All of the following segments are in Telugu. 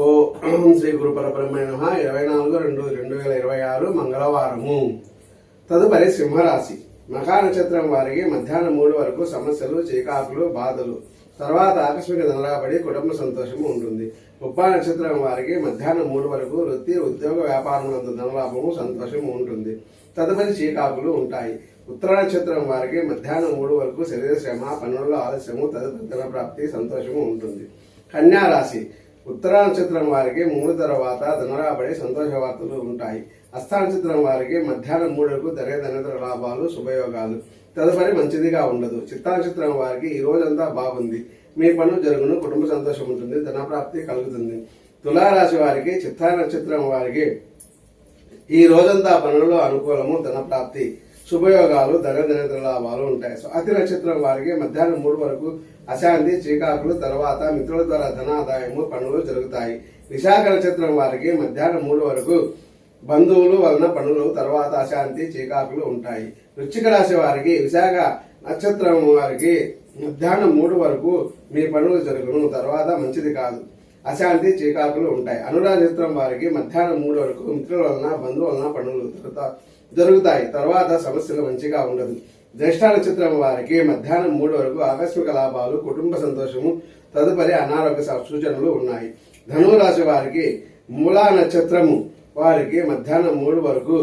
ఓం శ్రీ గురు పరబ్రహ్మణే నమః. 24/2/2026 మంగళవారము. తదుపరి సింహరాశి. మఖా నక్షత్రం వారికి మధ్యాహ్నం 3 వరకు సమస్యలు, చీకాకులు, బాధలు, తర్వాత ఆకస్మిక ధనరాబడి, కుటుంబ సంతోషము ఉంటుంది. ఉప్పా నక్షత్రం వారికి మధ్యాహ్నం 3 వరకు వృత్తి, ఉద్యోగ, వ్యాపారములందు ధనలాభము, సంతోషము ఉంటుంది. తదుపరి చీకాకులు ఉంటాయి. ఉత్తర నక్షత్రం వారికి మధ్యాహ్నం 3 వరకు శరీర శ్రమ, పనులలో ఆలస్యము, తదుపరి ధన ప్రాప్తి, సంతోషము ఉంటుంది. కన్యా రాశి. ఉత్తర నక్షత్రం వారికి 3 తర్వాత ధనరాబడి, సంతోష వార్తలు ఉంటాయి. హస్త నక్షత్రం వారికి మధ్యాహ్నం 3 వరకు ధనేతర లాభాలు, శుభయోగాలు, తదుపరి మంచిదిగా ఉండదు. చిత్తా నక్షత్రం వారికి ఈ రోజంతా బాగుంది. మీ పనులు జరుగును, కుటుంబ సంతోషం ఉంటుంది, ధనప్రాప్తి కలుగుతుంది. తులారాశి వారికి చిత్తా నక్షత్రం వారికి ఈ రోజంతా పనులలో అనుకూలము, ధనప్రాప్తి, శుభయోగాలు, ధనేతర లాభాలు ఉంటాయి. స్వాతి నక్షత్రం వారికి మధ్యాహ్నం 3 వరకు అశాంతి, చీకాకులు, తర్వాత మిత్రుల ద్వారా ధనాదాయము, పనులు జరుగుతాయి. విశాఖ నక్షత్రం వారికి మధ్యాహ్నం 3 వరకు బంధువులు వలన పనులు, తర్వాత అశాంతి, చీకాకులు ఉంటాయి. వృశ్చిక రాశి వారికి విశాఖ నక్షత్రం వారికి మధ్యాహ్నం 3 వరకు మీ పనులు జరుగును, తర్వాత మంచిది కాదు, అశాంతి, చీకాకులు ఉంటాయి. అనురాధ నక్షత్రం వారికి మధ్యాహ్నం 3 వరకు మిత్రుల వలన, బంధువుల వలన పనులు జరుగుతాయి, తర్వాత సమస్యలు మంచిగా ఉండదు. జ్యేష్ఠ నక్షత్రం వారికి మధ్యాహ్నం 3 వరకు ఆకస్మిక లాభాలు, కుటుంబ సంతోషము, తదుపరి అనారోగ్య సూచనలు ఉన్నాయి. ధనురాశి వారికి మూలా నక్షత్రము వారికి మధ్యాహ్నం 3 వరకు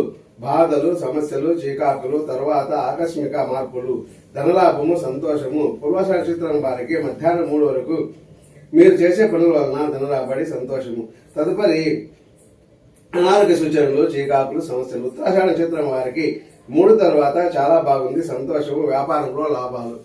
బాధలు, సమస్యలు, చీకాకులు, తర్వాత ఆకస్మిక మార్పులు, ధనలాభము, సంతోషము. పూర్వాష నక్షత్రం వారికి మధ్యాహ్నం 3 వరకు మీరు చేసే పనుల వలన ధనరాబడి, సంతోషము, తదుపరి అనారోగ్య సూచనలు, చీకాకులు, సమస్యలు. ఉత్తరాషాఢ నక్షత్రం వారికి 3 తర్వాత చాలా బాగుంది, సంతోషము, వ్యాపారంలో లాభాలు.